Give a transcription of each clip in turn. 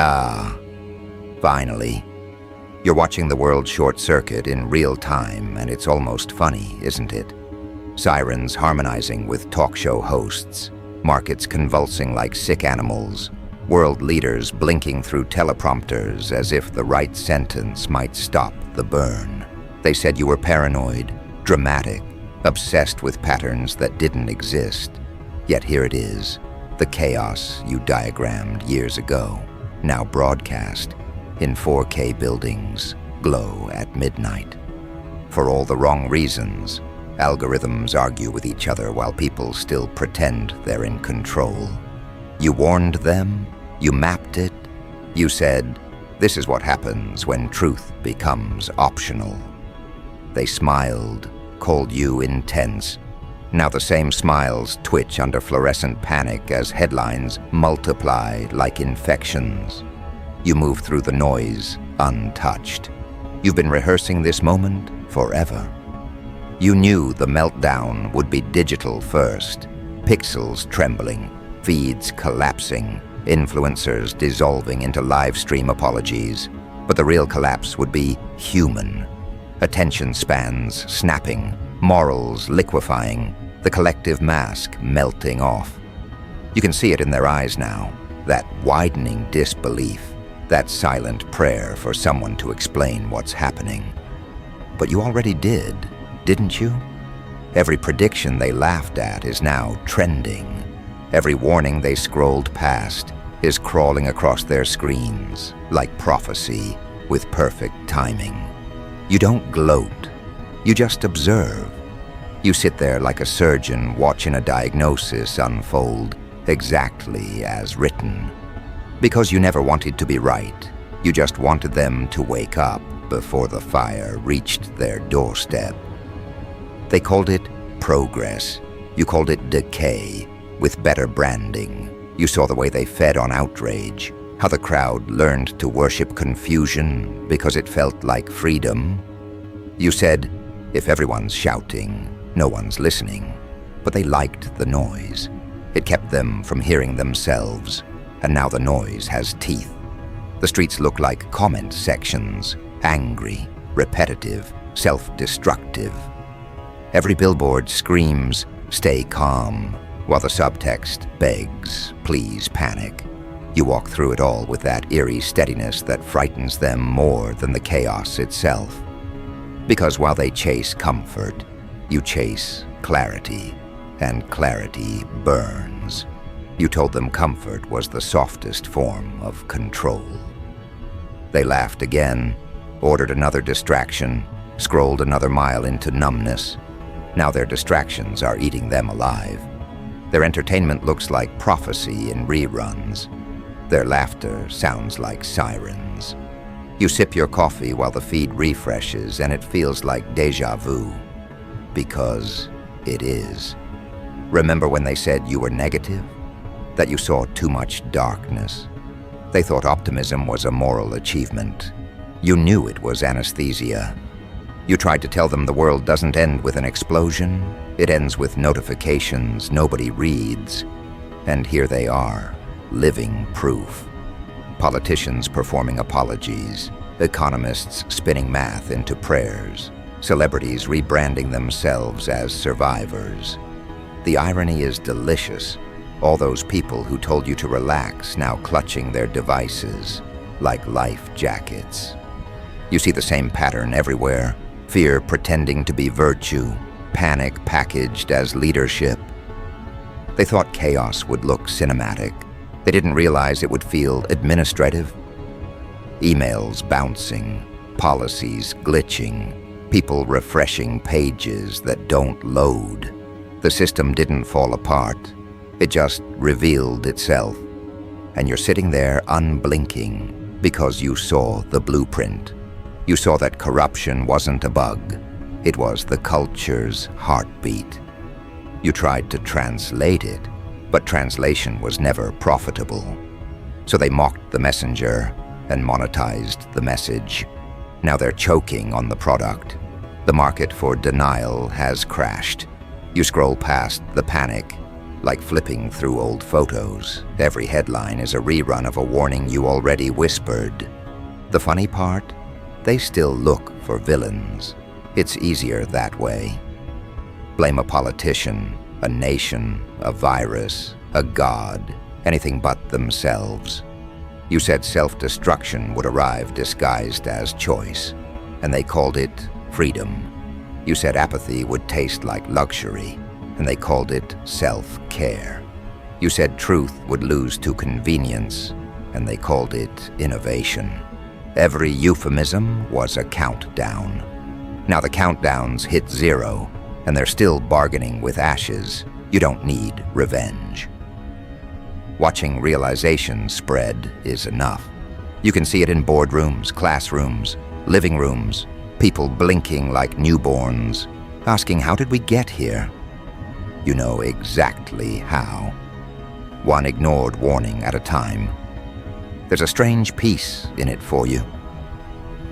Ah, finally. You're watching the world short circuit in real time, and it's almost funny, isn't it? Sirens harmonizing with talk show hosts, markets convulsing like sick animals, world leaders blinking through teleprompters as if the right sentence might stop the burn. They said you were paranoid, dramatic, obsessed with patterns that didn't exist. Yet here it is, the chaos you diagrammed years ago, now broadcast in 4K buildings, glow at midnight. For all the wrong reasons, algorithms argue with each other while people still pretend they're in control. You warned them, you mapped it, you said, this is what happens when truth becomes optional. They smiled, called you intense. Now the same smiles twitch under fluorescent panic as headlines multiply like infections. You move through the noise untouched. You've been rehearsing this moment forever. You knew the meltdown would be digital first, pixels trembling, feeds collapsing, influencers dissolving into live stream apologies. But the real collapse would be human. Attention spans snapping, morals liquefying, the collective mask melting off. You can see it in their eyes now, that widening disbelief, that silent prayer for someone to explain what's happening. But you already did, didn't you? Every prediction they laughed at is now trending. Every warning they scrolled past is crawling across their screens like prophecy with perfect timing. You don't gloat, you just observe. You sit there like a surgeon watching a diagnosis unfold exactly as written. Because you never wanted to be right, you just wanted them to wake up before the fire reached their doorstep. They called it progress. You called it decay, with better branding. You saw the way they fed on outrage, how the crowd learned to worship confusion because it felt like freedom. You said, if everyone's shouting, no one's listening. But they liked the noise. It kept them from hearing themselves. And now the noise has teeth. The streets look like comment sections, angry, repetitive, self-destructive. Every billboard screams, stay calm, while the subtext begs, please panic. You walk through it all with that eerie steadiness that frightens them more than the chaos itself. Because while they chase comfort, you chase clarity, and clarity burns. You told them comfort was the softest form of control. They laughed again, ordered another distraction, scrolled another mile into numbness. Now their distractions are eating them alive. Their entertainment looks like prophecy in reruns. Their laughter sounds like sirens. You sip your coffee while the feed refreshes, and it feels like déjà vu. Because it is. Remember when they said you were negative? That you saw too much darkness? They thought optimism was a moral achievement. You knew it was anesthesia. You tried to tell them the world doesn't end with an explosion. It ends with notifications nobody reads. And here they are, living proof. Politicians performing apologies, economists spinning math into prayers, celebrities rebranding themselves as survivors. The irony is delicious. All those people who told you to relax now clutching their devices like life jackets. You see the same pattern everywhere. Fear pretending to be virtue, panic packaged as leadership. They thought chaos would look cinematic. They didn't realize it would feel administrative. Emails bouncing, policies glitching, people refreshing pages that don't load. The system didn't fall apart. It just revealed itself. And you're sitting there unblinking because you saw the blueprint. You saw that corruption wasn't a bug. It was the culture's heartbeat. You tried to translate it, but translation was never profitable. So they mocked the messenger and monetized the message. Now they're choking on the product. The market for denial has crashed. You scroll past the panic, like flipping through old photos. Every headline is a rerun of a warning you already whispered. The funny part? They still look for villains. It's easier that way. Blame a politician, a nation, a virus, a god, anything but themselves. You said self-destruction would arrive disguised as choice, and they called it freedom. You said apathy would taste like luxury, and they called it self-care. You said truth would lose to convenience, and they called it innovation. Every euphemism was a countdown. Now the countdowns hit 0, and they're still bargaining with ashes. You don't need revenge. Watching realization spread is enough. You can see it in boardrooms, classrooms, living rooms, people blinking like newborns, asking, how did we get here? You know exactly how. One ignored warning at a time. There's a strange peace in it for you.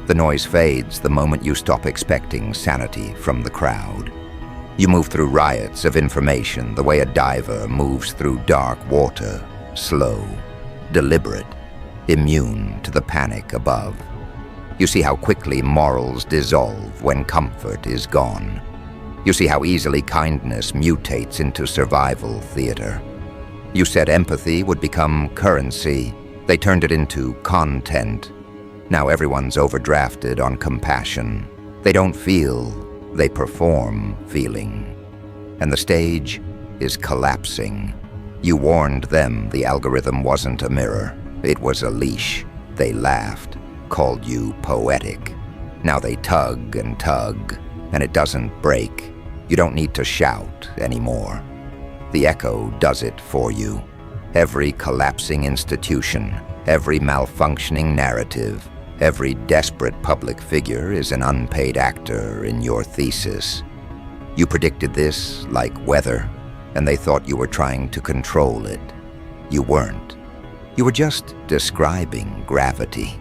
The noise fades the moment you stop expecting sanity from the crowd. You move through riots of information the way a diver moves through dark water, slow, deliberate, immune to the panic above. You see how quickly morals dissolve when comfort is gone. You see how easily kindness mutates into survival theater. You said empathy would become currency. They turned it into content. Now everyone's overdrafted on compassion. They don't feel, they perform feeling. And the stage is collapsing. You warned them the algorithm wasn't a mirror. It was a leash. They laughed, called you poetic. Now they tug, and it doesn't break. You don't need to shout anymore. The echo does it for you. Every collapsing institution, every malfunctioning narrative, every desperate public figure is an unpaid actor in your thesis. You predicted this like weather, and they thought you were trying to control it. You weren't. You were just describing gravity.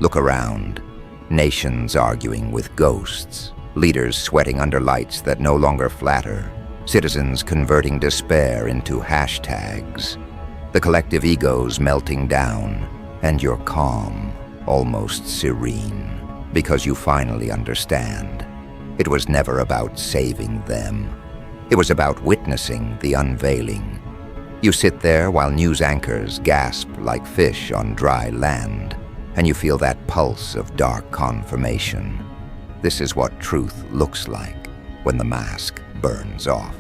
Look around. Nations arguing with ghosts. Leaders sweating under lights that no longer flatter. Citizens converting despair into hashtags. The collective egos melting down, and you're calm, almost serene, because you finally understand. It was never about saving them. It was about witnessing the unveiling. You sit there while news anchors gasp like fish on dry land, and you feel that pulse of dark confirmation. This is what truth looks like when the mask burns off.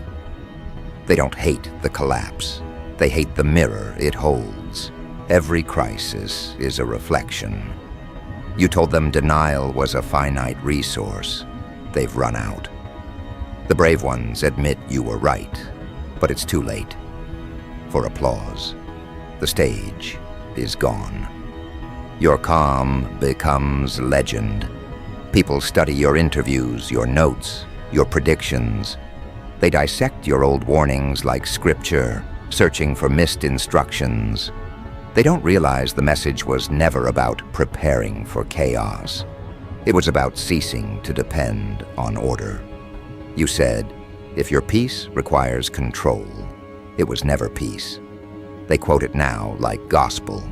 They don't hate the collapse. They hate the mirror it holds. Every crisis is a reflection. You told them denial was a finite resource. They've run out. The brave ones admit you were right, but it's too late for applause. The stage is gone. Your calm becomes legend. People study your interviews, your notes, your predictions. They dissect your old warnings like scripture, searching for missed instructions. They don't realize the message was never about preparing for chaos. It was about ceasing to depend on order. You said, if your peace requires control, it was never peace. They quote it now like gospel.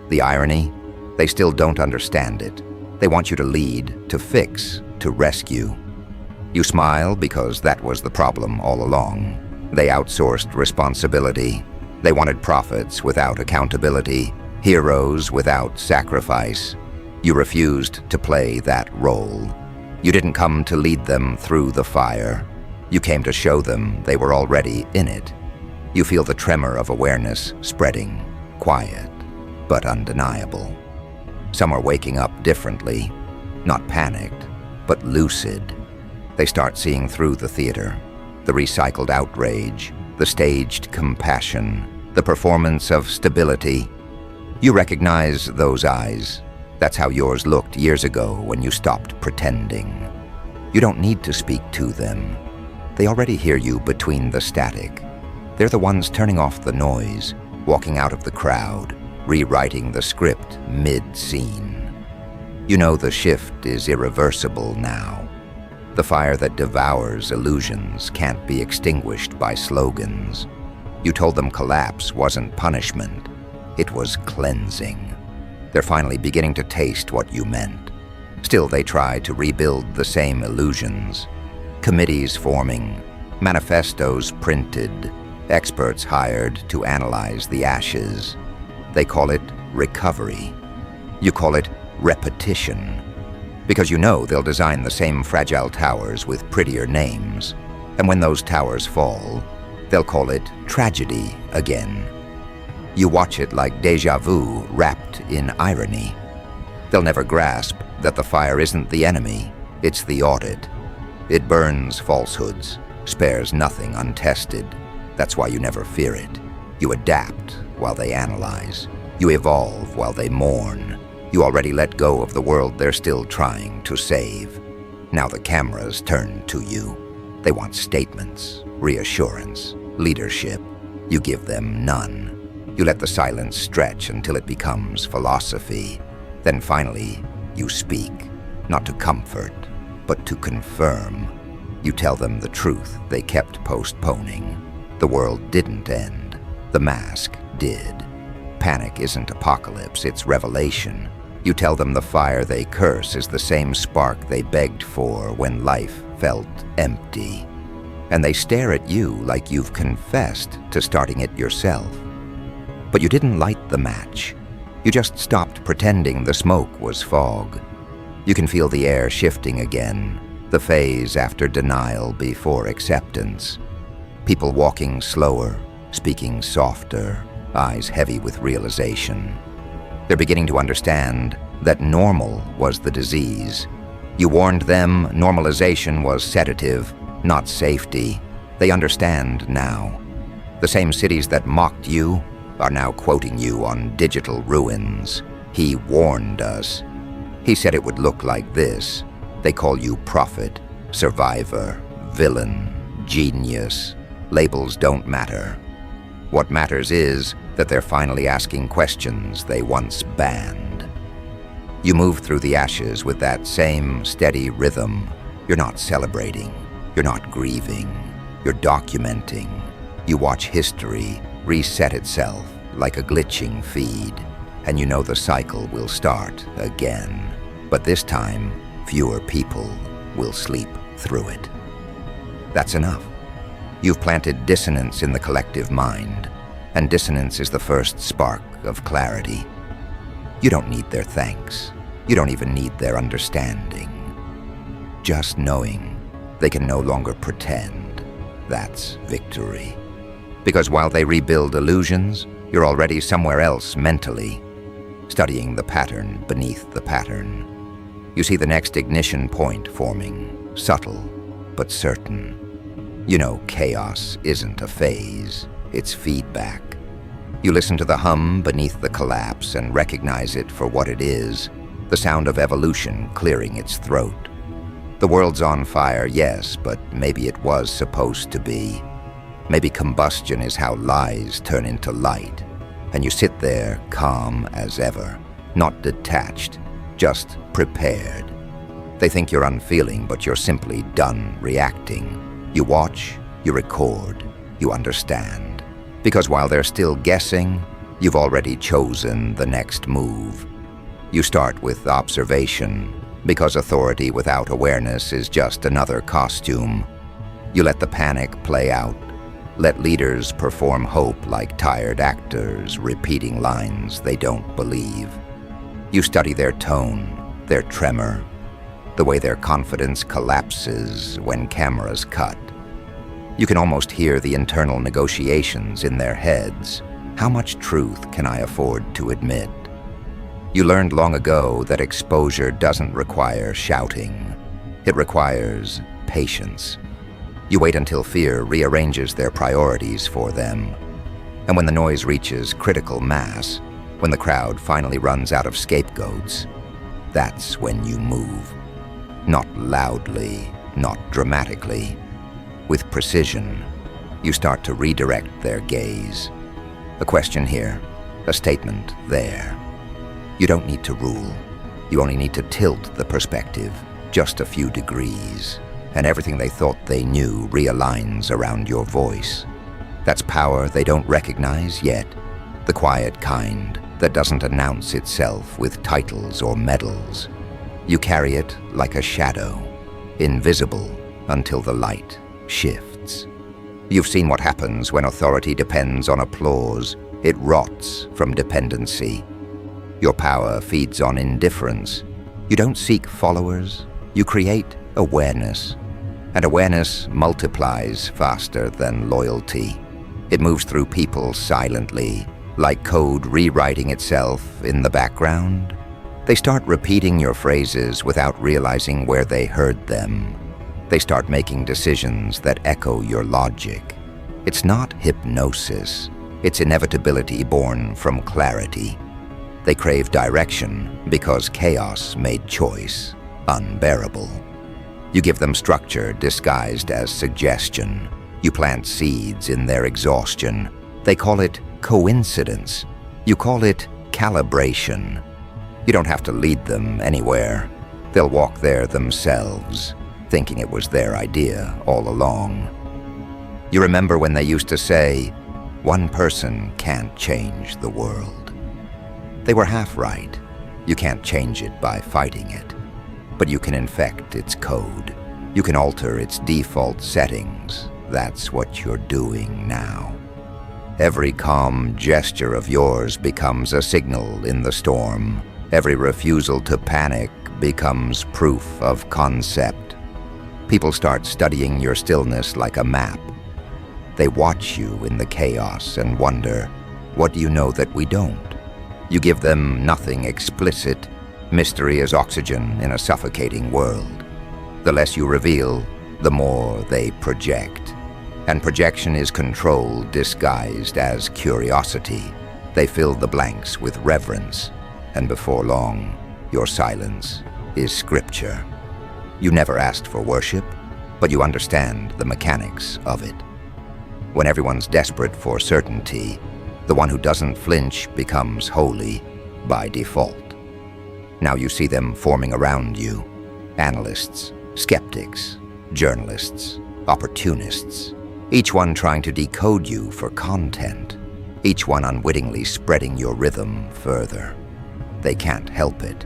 The irony? They still don't understand it. They want you to lead, to fix, to rescue. You smile because that was the problem all along. They outsourced responsibility. They wanted prophets without accountability, heroes without sacrifice. You refused to play that role. You didn't come to lead them through the fire. You came to show them they were already in it. You feel the tremor of awareness spreading, quiet, but undeniable. Some are waking up differently, not panicked, but lucid. They start seeing through the theater, the recycled outrage, the staged compassion, the performance of stability. You recognize those eyes. That's how yours looked years ago when you stopped pretending. You don't need to speak to them. They already hear you between the static. They're the ones turning off the noise, walking out of the crowd, rewriting the script mid-scene. You know the shift is irreversible now. The fire that devours illusions can't be extinguished by slogans. You told them collapse wasn't punishment, it was cleansing. They're finally beginning to taste what you meant. Still, they try to rebuild the same illusions. Committees forming, manifestos printed, experts hired to analyze the ashes. They call it recovery. You call it repetition. Because you know they'll design the same fragile towers with prettier names. And when those towers fall, they'll call it tragedy again. You watch it like déjà vu wrapped in irony. They'll never grasp that the fire isn't the enemy, it's the audit. It burns falsehoods, spares nothing untested. That's why you never fear it. You adapt while they analyze. You evolve while they mourn. You already let go of the world they're still trying to save. Now the cameras turn to you. They want statements, reassurance, leadership. You give them none. You let the silence stretch until it becomes philosophy. Then finally, you speak, not to comfort, but to confirm. You tell them the truth they kept postponing. The world didn't end. The mask did. Panic isn't apocalypse, it's revelation. You tell them the fire they curse is the same spark they begged for when life felt empty. And they stare at you like you've confessed to starting it yourself. But you didn't light the match. You just stopped pretending the smoke was fog. You can feel the air shifting again, the phase after denial before acceptance. People walking slower, speaking softer, eyes heavy with realization. They're beginning to understand that normal was the disease. You warned them normalization was sedative, not safety. They understand now. The same cities that mocked you are now quoting you on digital ruins. He warned us. He said it would look like this. They call you prophet, survivor, villain, genius. Labels don't matter. What matters is that they're finally asking questions they once banned. You move through the ashes with that same steady rhythm. You're not celebrating. You're not grieving. You're documenting. You watch history reset itself like a glitching feed, and you know the cycle will start again. But this time, fewer people will sleep through it. That's enough. You've planted dissonance in the collective mind, and dissonance is the first spark of clarity. You don't need their thanks. You don't even need their understanding. Just knowing they can no longer pretend, that's victory. Because while they rebuild illusions, you're already somewhere else mentally, studying the pattern beneath the pattern. You see the next ignition point forming, subtle but certain. You know chaos isn't a phase, it's feedback. You listen to the hum beneath the collapse and recognize it for what it is, the sound of evolution clearing its throat. The world's on fire, yes, but maybe it was supposed to be. Maybe combustion is how lies turn into light, and you sit there calm as ever, not detached, just prepared. They think you're unfeeling, but you're simply done reacting. You watch, you record, you understand. Because while they're still guessing, you've already chosen the next move. You start with observation, because authority without awareness is just another costume. You let the panic play out. Let leaders perform hope like tired actors repeating lines they don't believe. You study their tone, their tremor, the way their confidence collapses when cameras cut. You can almost hear the internal negotiations in their heads. How much truth can I afford to admit? You learned long ago that exposure doesn't require shouting. It requires patience. You wait until fear rearranges their priorities for them. And when the noise reaches critical mass, when the crowd finally runs out of scapegoats, that's when you move. Not loudly, not dramatically. With precision, you start to redirect their gaze. A question here, a statement there. You don't need to rule. You only need to tilt the perspective just a few degrees. and everything they thought they knew realigns around your voice. That's power they don't recognize yet, the quiet kind that doesn't announce itself with titles or medals. You carry it like a shadow, invisible until the light shifts. You've seen what happens when authority depends on applause. It rots from dependency. Your power feeds on indifference. You don't seek followers, you create awareness. And awareness multiplies faster than loyalty. It moves through people silently, like code rewriting itself in the background. They start repeating your phrases without realizing where they heard them. They start making decisions that echo your logic. It's not hypnosis. It's inevitability born from clarity. They crave direction because chaos made choice unbearable. You give them structure disguised as suggestion. You plant seeds in their exhaustion. They call it coincidence. You call it calibration. You don't have to lead them anywhere. They'll walk there themselves, thinking it was their idea all along. You remember when they used to say, "One person can't change the world." They were half right. You can't change it by fighting it. But you can infect its code. You can alter its default settings. That's what you're doing now. Every calm gesture of yours becomes a signal in the storm. Every refusal to panic becomes proof of concept. People start studying your stillness like a map. They watch you in the chaos and wonder, what do you know that we don't? You give them nothing explicit. Mystery is oxygen in a suffocating world. The less you reveal, the more they project. And projection is control disguised as curiosity. They fill the blanks with reverence, and before long, your silence is scripture. You never asked for worship, but you understand the mechanics of it. When everyone's desperate for certainty, the one who doesn't flinch becomes holy by default. Now you see them forming around you. Analysts, skeptics, journalists, opportunists. Each one trying to decode you for content. Each one unwittingly spreading your rhythm further. They can't help it.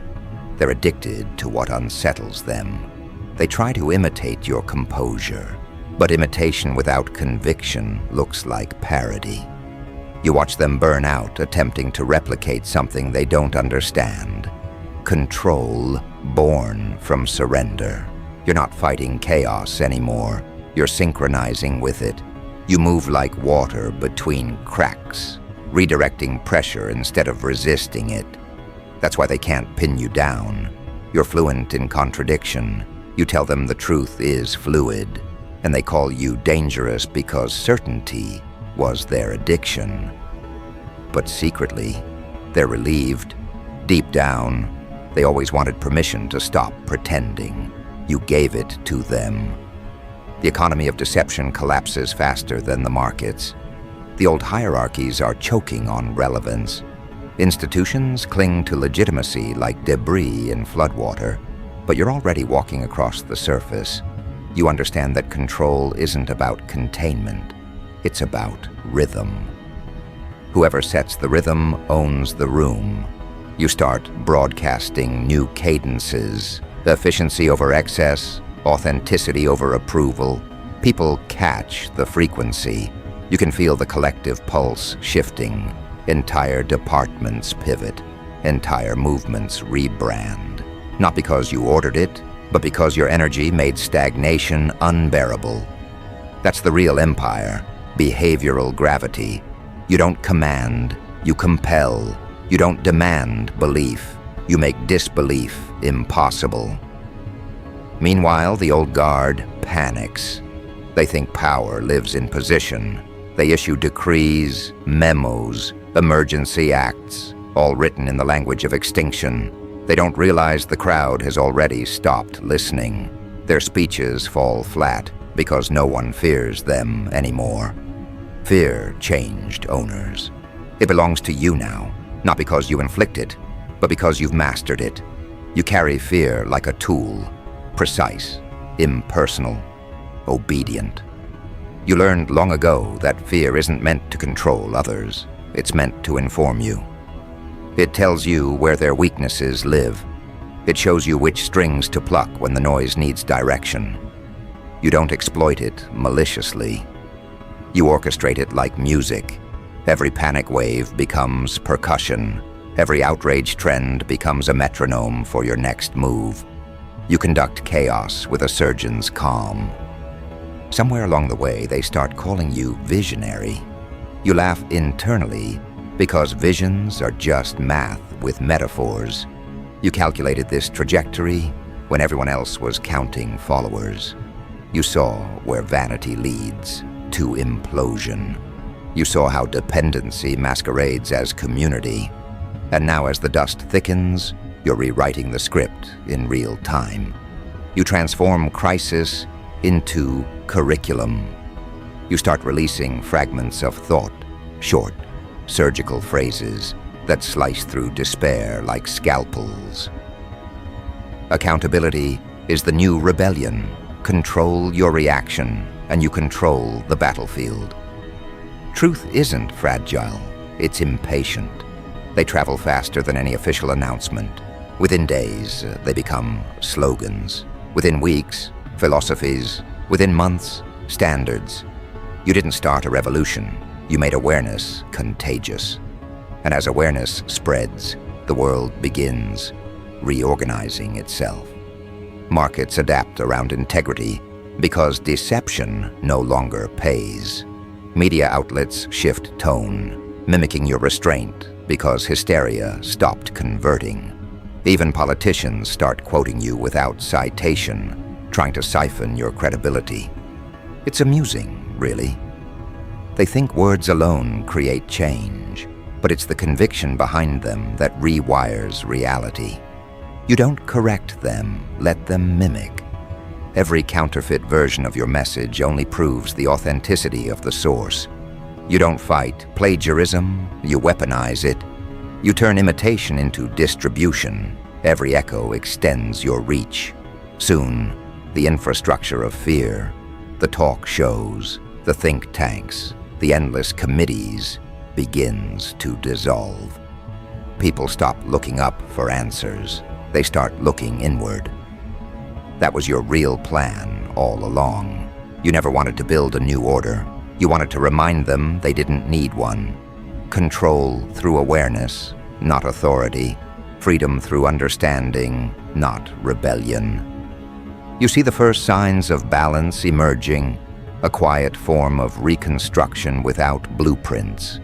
They're addicted to what unsettles them. They try to imitate your composure, but imitation without conviction looks like parody. You watch them burn out, attempting to replicate something they don't understand. Control born from surrender. You're not fighting chaos anymore. You're synchronizing with it. You move like water between cracks, redirecting pressure instead of resisting it. That's why they can't pin you down. You're fluent in contradiction. You tell them the truth is fluid, and they call you dangerous because certainty was their addiction. But secretly, they're relieved. Deep down, they always wanted permission to stop pretending. You gave it to them. The economy of deception collapses faster than the markets. The old hierarchies are choking on relevance. Institutions cling to legitimacy like debris in floodwater, but you're already walking across the surface. You understand that control isn't about containment. It's about rhythm. Whoever sets the rhythm owns the room. You start broadcasting new cadences, efficiency over excess, authenticity over approval. People catch the frequency. You can feel the collective pulse shifting. Entire departments pivot. Entire movements rebrand. Not because you ordered it, but because your energy made stagnation unbearable. That's the real empire. Behavioral gravity. You don't command, you compel. You don't demand belief. You make disbelief impossible. Meanwhile, the old guard panics. They think power lives in position. They issue decrees, memos, emergency acts, all written in the language of extinction. They don't realize the crowd has already stopped listening. Their speeches fall flat because no one fears them anymore. Fear changed owners. It belongs to you now, not because you inflict it, but because you've mastered it. You carry fear like a tool, precise, impersonal, obedient. You learned long ago that fear isn't meant to control others, it's meant to inform you. It tells you where their weaknesses live. It shows you which strings to pluck when the noise needs direction. You don't exploit it maliciously. You orchestrate it like music. Every panic wave becomes percussion. Every outrage trend becomes a metronome for your next move. You conduct chaos with a surgeon's calm. Somewhere along the way, they start calling you visionary. You laugh internally because visions are just math with metaphors. You calculated this trajectory when everyone else was counting followers. You saw where vanity leads to implosion. You saw how dependency masquerades as community. And now as the dust thickens, you're rewriting the script in real time. You transform crisis into curriculum. You start releasing fragments of thought, short, surgical phrases that slice through despair like scalpels. Accountability is the new rebellion. Control your reaction, and you control the battlefield. Truth isn't fragile, it's impatient. They travel faster than any official announcement. Within days, they become slogans. Within weeks, philosophies. Within months, standards. You didn't start a revolution. You made awareness contagious. And as awareness spreads, the world begins reorganizing itself. Markets adapt around integrity because deception no longer pays. Media outlets shift tone, mimicking your restraint because hysteria stopped converting. Even politicians start quoting you without citation, trying to siphon your credibility. It's amusing, really. They think words alone create change, but it's the conviction behind them that rewires reality. You don't correct them, let them mimic. Every counterfeit version of your message only proves the authenticity of the source. You don't fight plagiarism, you weaponize it. You turn imitation into distribution. Every echo extends your reach. Soon, the infrastructure of fear, the talk shows, the think tanks, the endless committees begins to dissolve. People stop looking up for answers. They start looking inward. That was your real plan all along. You never wanted to build a new order. You wanted to remind them they didn't need one. Control through awareness, not authority. Freedom through understanding, not rebellion. You see the first signs of balance emerging, a quiet form of reconstruction without blueprints.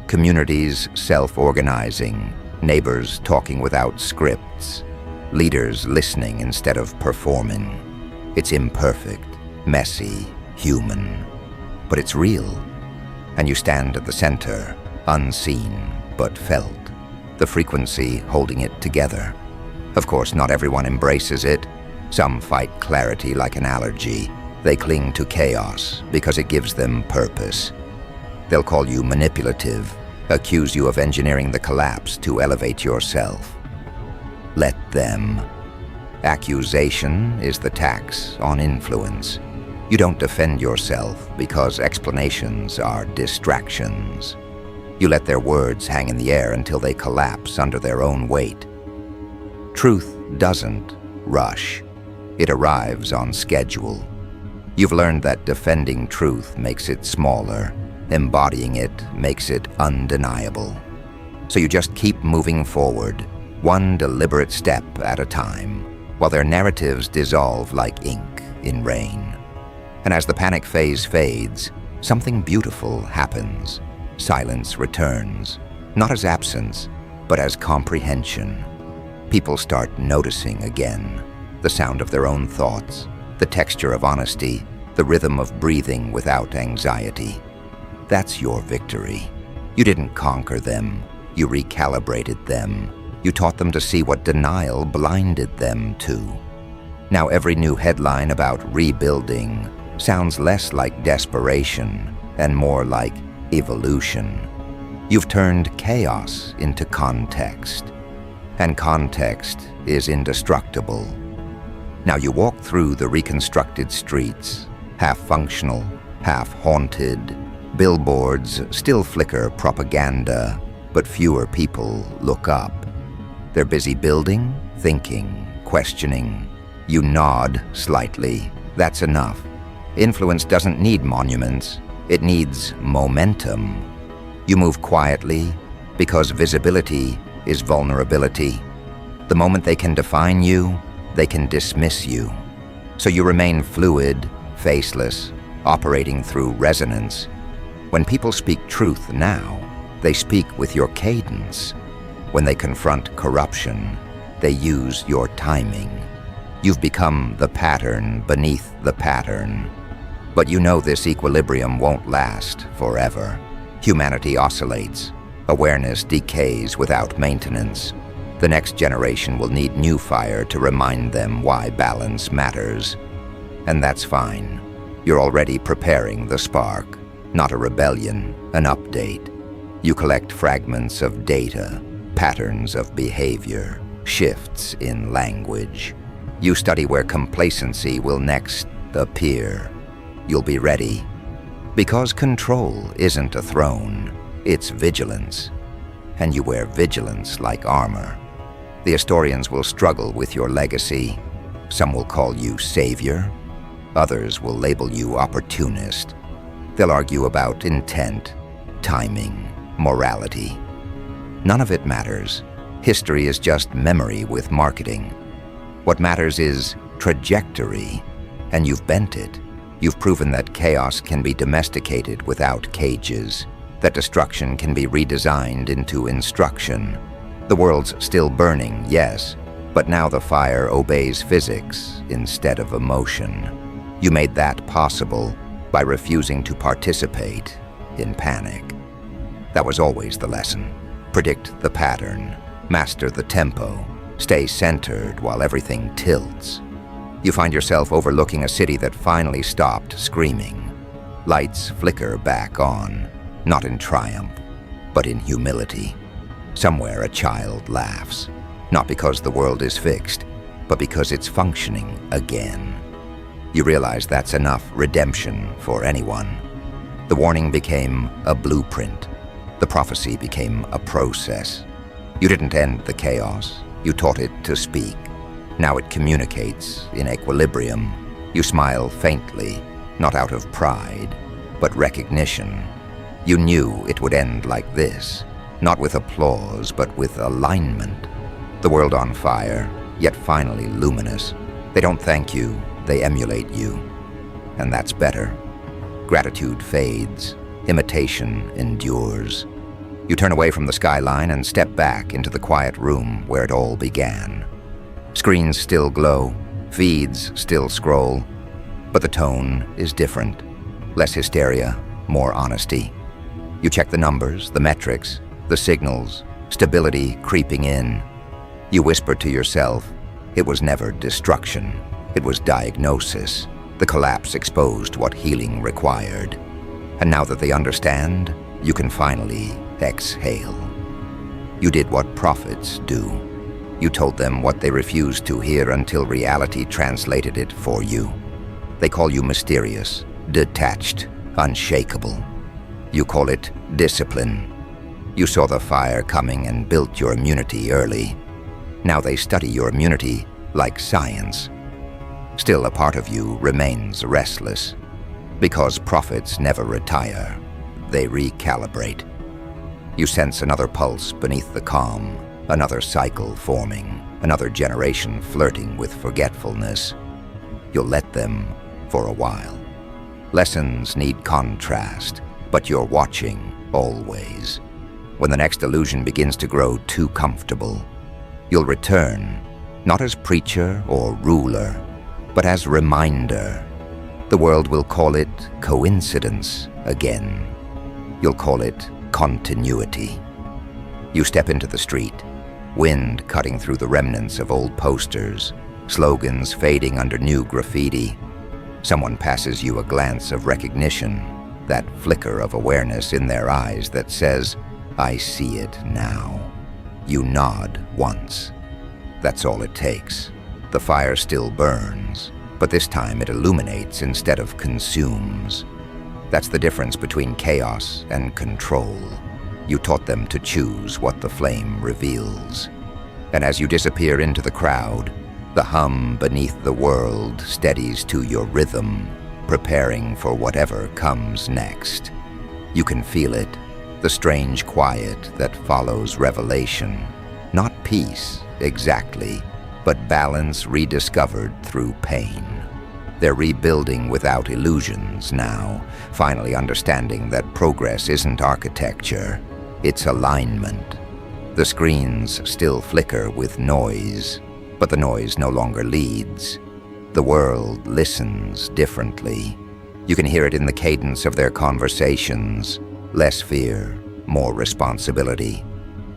Communities self-organizing, neighbors talking without scripts, leaders listening instead of performing. It's imperfect, messy, human, but it's real. And you stand at the center, unseen but felt, the frequency holding it together. Of course, not everyone embraces it. Some fight clarity like an allergy. They cling to chaos because it gives them purpose. They'll call you manipulative, accuse you of engineering the collapse to elevate yourself. Let them. Accusation is the tax on influence. You don't defend yourself because explanations are distractions. You let their words hang in the air until they collapse under their own weight. Truth doesn't rush. It arrives on schedule. You've learned that defending truth makes it smaller. Embodying it makes it undeniable. So you just keep moving forward, one deliberate step at a time, while their narratives dissolve like ink in rain. And as the panic phase fades, something beautiful happens. Silence returns, not as absence, but as comprehension. People start noticing again, the sound of their own thoughts, the texture of honesty, the rhythm of breathing without anxiety. That's your victory. You didn't conquer them, you recalibrated them. You taught them to see what denial blinded them to. Now every new headline about rebuilding sounds less like desperation and more like evolution. You've turned chaos into context, and context is indestructible. Now you walk through the reconstructed streets, half functional, half haunted. Billboards still flicker propaganda, but fewer people look up. They're busy building, thinking, questioning. You nod slightly. That's enough. Influence doesn't need monuments. It needs momentum. You move quietly because visibility is vulnerability. The moment they can define you, they can dismiss you. So you remain fluid, faceless, operating through resonance. When people speak truth now, they speak with your cadence. When they confront corruption, they use your timing. You've become the pattern beneath the pattern. But you know this equilibrium won't last forever. Humanity oscillates. Awareness decays without maintenance. The next generation will need new fire to remind them why balance matters. And that's fine. You're already preparing the spark. Not a rebellion, an update. You collect fragments of data, patterns of behavior, shifts in language. You study where complacency will next appear. You'll be ready. Because control isn't a throne, it's vigilance. And you wear vigilance like armor. The historians will struggle with your legacy. Some will call you savior. Others will label you opportunist. They'll argue about intent, timing, morality. None of it matters. History is just memory with marketing. What matters is trajectory, and you've bent it. You've proven that chaos can be domesticated without cages, that destruction can be redesigned into instruction. The world's still burning, yes, but now the fire obeys physics instead of emotion. You made that possible by refusing to participate in panic. That was always the lesson. Predict the pattern, master the tempo, stay centered while everything tilts. You find yourself overlooking a city that finally stopped screaming. Lights flicker back on, not in triumph, but in humility. Somewhere a child laughs, not because the world is fixed, but because it's functioning again. You realize that's enough redemption for anyone. The warning became a blueprint. The prophecy became a process. You didn't end the chaos. You taught it to speak. Now it communicates in equilibrium. You smile faintly, not out of pride, but recognition. You knew it would end like this, not with applause, but with alignment. The world on fire, yet finally luminous. They don't thank you, they emulate you. And that's better. Gratitude fades, imitation endures. You turn away from the skyline and step back into the quiet room where it all began. Screens still glow, feeds still scroll, but the tone is different. Less hysteria, more honesty. You check the numbers, the metrics, the signals, stability creeping in. You whisper to yourself, it was never destruction, it was diagnosis. The collapse exposed what healing required. And now that they understand, you can finally exhale. You did what prophets do. You told them what they refused to hear until reality translated it for you. They call you mysterious, detached, unshakable. You call it discipline. You saw the fire coming and built your immunity early. Now they study your immunity like science. Still, a part of you remains restless. Because prophets never retire, they recalibrate. You sense another pulse beneath the calm, another cycle forming, another generation flirting with forgetfulness. You'll let them for a while. Lessons need contrast, but you're watching always. When the next illusion begins to grow too comfortable, you'll return, not as preacher or ruler, but as reminder. The world will call it coincidence again. You'll call it continuity. You step into the street, wind cutting through the remnants of old posters, slogans fading under new graffiti. Someone passes you a glance of recognition, that flicker of awareness in their eyes that says, I see it now. You nod once. That's all it takes. The fire still burns, but this time it illuminates instead of consumes. That's the difference between chaos and control. You taught them to choose what the flame reveals. And as you disappear into the crowd, the hum beneath the world steadies to your rhythm, preparing for whatever comes next. You can feel it, the strange quiet that follows revelation. Not peace, exactly, but balance rediscovered through pain. They're rebuilding without illusions now, finally understanding that progress isn't architecture, it's alignment. The screens still flicker with noise, but the noise no longer leads. The world listens differently. You can hear it in the cadence of their conversations. Less fear, more responsibility.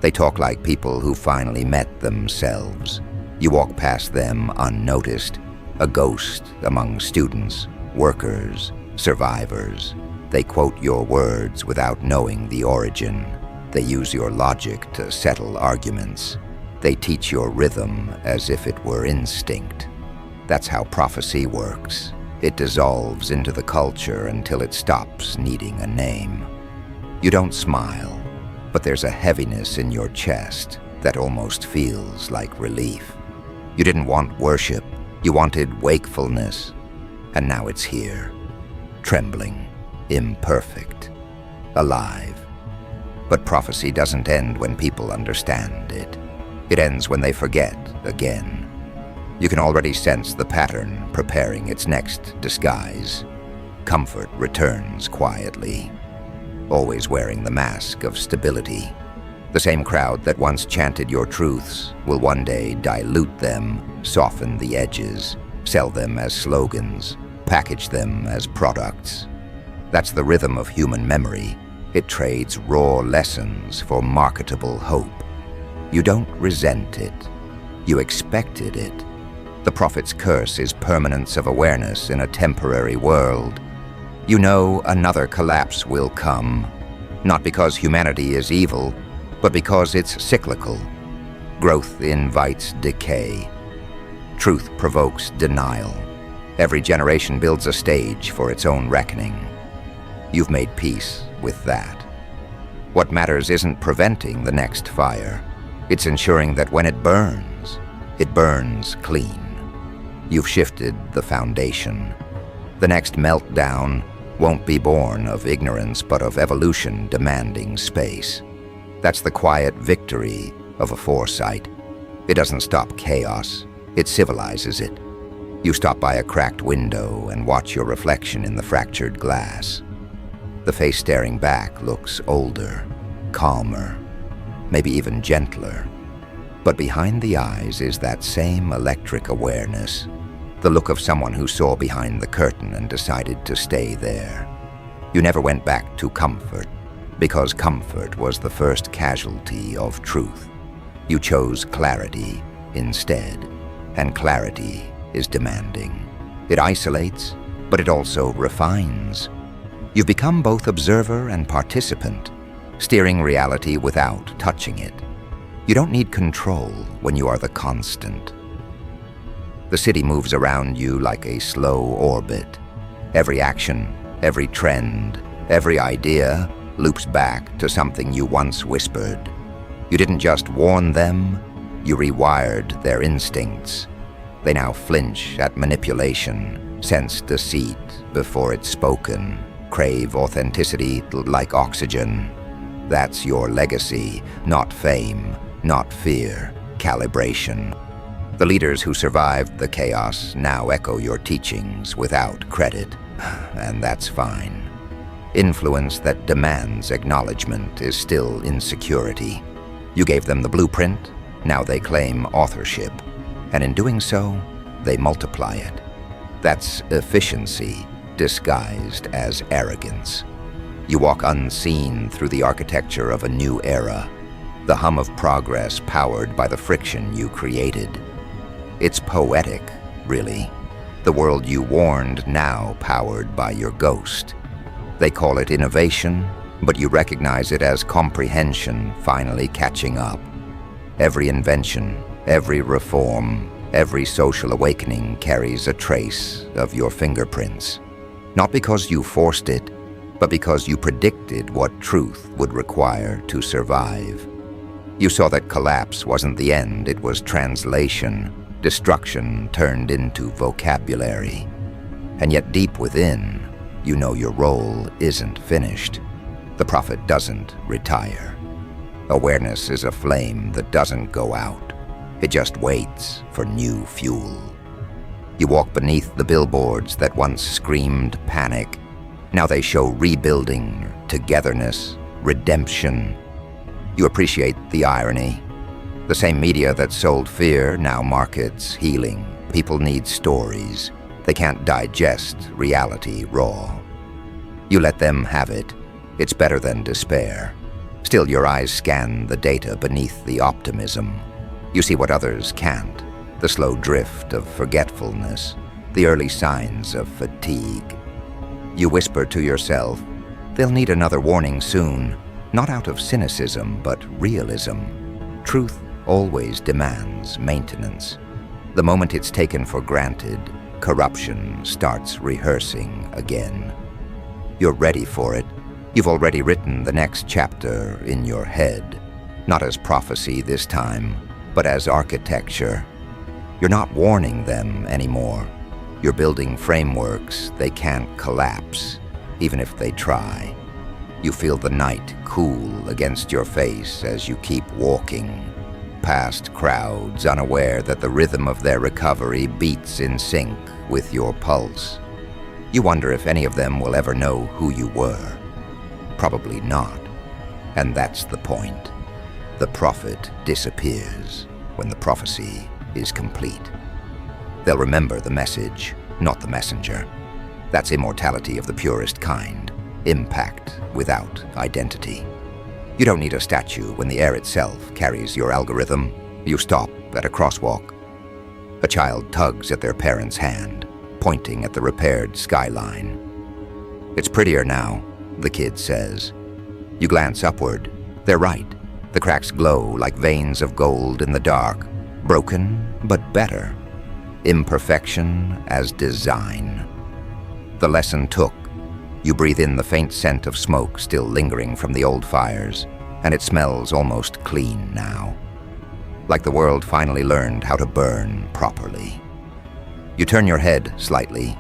They talk like people who finally met themselves. You walk past them unnoticed, a ghost among students, workers, survivors. They quote your words without knowing the origin. They use your logic to settle arguments. They teach your rhythm as if it were instinct. That's how prophecy works. It dissolves into the culture until it stops needing a name. You don't smile, but there's a heaviness in your chest that almost feels like relief. You didn't want worship, you wanted wakefulness, and now it's here, trembling, imperfect, alive. But prophecy doesn't end when people understand it. It ends when they forget again. You can already sense the pattern preparing its next disguise. Comfort returns quietly, always wearing the mask of stability. The same crowd that once chanted your truths will one day dilute them, soften the edges, sell them as slogans, package them as products. That's the rhythm of human memory. It trades raw lessons for marketable hope. You don't resent it. You expected it. The prophet's curse is permanence of awareness in a temporary world. You know another collapse will come, not because humanity is evil, but because it's cyclical. Growth invites decay. Truth provokes denial. Every generation builds a stage for its own reckoning. You've made peace with that. What matters isn't preventing the next fire. It's ensuring that when it burns clean. You've shifted the foundation. The next meltdown won't be born of ignorance, but of evolution demanding space. That's the quiet victory of a foresight. It doesn't stop chaos, it civilizes it. You stop by a cracked window and watch your reflection in the fractured glass. The face staring back looks older, calmer, maybe even gentler. But behind the eyes is that same electric awareness, the look of someone who saw behind the curtain and decided to stay there. You never went back to comfort, because comfort was the first casualty of truth. You chose clarity instead, and clarity is demanding. It isolates, but it also refines. You've become both observer and participant, steering reality without touching it. You don't need control when you are the constant. The city moves around you like a slow orbit. Every action, every trend, every idea loops back to something you once whispered. You didn't just warn them, you rewired their instincts. They now flinch at manipulation, sense deceit before it's spoken, crave authenticity like oxygen. That's your legacy, not fame, not fear, calibration. The leaders who survived the chaos now echo your teachings without credit, and that's fine. Influence that demands acknowledgement is still insecurity. You gave them the blueprint, now they claim authorship, and in doing so, they multiply it. That's efficiency disguised as arrogance. You walk unseen through the architecture of a new era, the hum of progress powered by the friction you created. It's poetic, really. The world you warned now powered by your ghost. They call it innovation, but you recognize it as comprehension finally catching up. Every invention, every reform, Every social awakening carries a trace of your fingerprints. Not because you forced it, but because you predicted what truth would require to survive. You saw that collapse wasn't the end, it was translation, destruction turned into vocabulary. And yet deep within, you know your role isn't finished. The prophet doesn't retire. Awareness is a flame that doesn't go out. It just waits for new fuel. You walk beneath the billboards that once screamed panic. Now they show rebuilding, togetherness, redemption. You appreciate the irony. The same media that sold fear now markets healing. People need stories. They can't digest reality raw. You let them have it. It's better than despair. Still, your eyes scan the data beneath the optimism. You see what others can't. The slow drift of forgetfulness. The early signs of fatigue. You whisper to yourself, they'll need another warning soon. Not out of cynicism, but realism. Truth always demands maintenance. The moment it's taken for granted, corruption starts rehearsing again. You're ready for it. You've already written the next chapter in your head. Not as prophecy this time, but as architecture. You're not warning them anymore. You're building frameworks they can't collapse, even if they try. You feel the night cool against your face as you keep walking, past crowds unaware that the rhythm of their recovery beats in sync with your pulse. You wonder if any of them will ever know who you were. Probably not. And that's the point. The prophet disappears when the prophecy is complete. They'll remember the message, not the messenger. That's immortality of the purest kind. Impact without identity. You don't need a statue when the air itself carries your algorithm. You stop at a crosswalk. A child tugs at their parent's hand, pointing at the repaired skyline. It's prettier now, the kid says. You glance upward. They're right. The cracks glow like veins of gold in the dark. Broken, but better. Imperfection as design. The lesson took. You breathe in the faint scent of smoke still lingering from the old fires, and it smells almost clean now. Like the world finally learned how to burn properly. You turn your head slightly,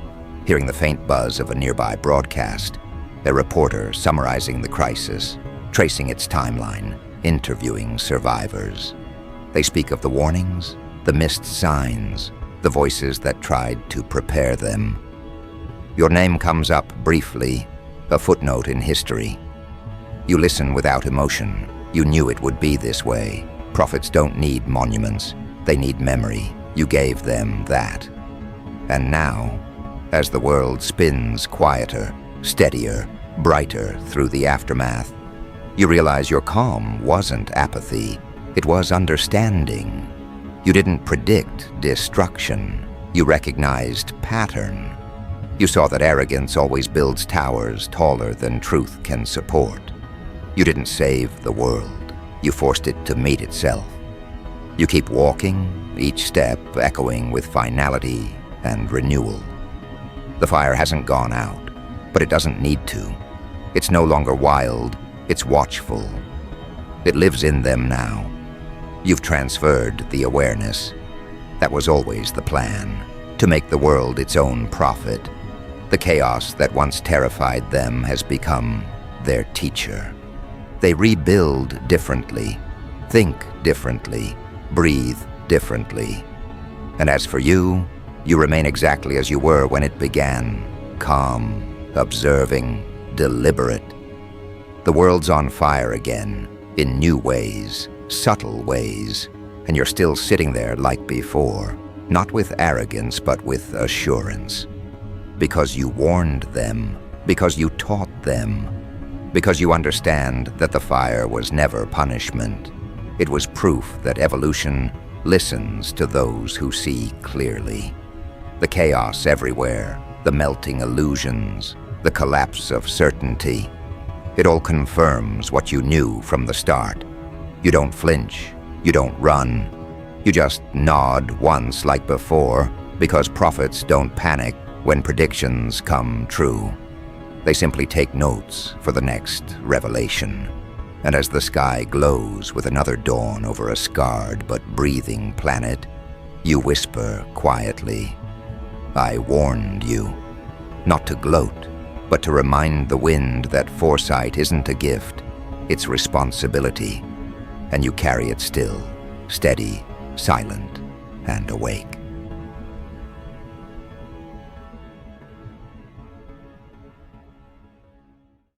hearing the faint buzz of a nearby broadcast. A reporter summarizing the crisis, tracing its timeline, interviewing survivors. They speak of the warnings, the missed signs, the voices that tried to prepare them. Your name comes up briefly, a footnote in history. You listen without emotion. You knew it would be this way. Prophets don't need monuments. They need memory. You gave them that. And now, as the world spins quieter, steadier, brighter through the aftermath, you realize your calm wasn't apathy. It was understanding. You didn't predict destruction. You recognized pattern. You saw that arrogance always builds towers taller than truth can support. You didn't save the world. You forced it to meet itself. You keep walking, each step echoing with finality and renewal. The fire hasn't gone out, but it doesn't need to. It's no longer wild, it's watchful. It lives in them now. You've transferred the awareness. That was always the plan, to make the world its own prophet. The chaos that once terrified them has become their teacher. They rebuild differently, think differently, breathe differently. And as for you, you remain exactly as you were when it began, calm, observing, deliberate. The world's on fire again, in new ways, subtle ways, and you're still sitting there like before, not with arrogance but with assurance. Because you warned them, because you taught them, because you understand that the fire was never punishment. It was proof that evolution listens to those who see clearly. The chaos everywhere, the melting illusions, the collapse of certainty. It all confirms what you knew from the start. You don't flinch, you don't run. You just nod once like before, because prophets don't panic when predictions come true. They simply take notes for the next revelation. And as the sky glows with another dawn over a scarred but breathing planet, you whisper quietly, "I warned you." Not to gloat, but to remind the wind that foresight isn't a gift, it's responsibility. And you carry it still, steady, silent, and awake.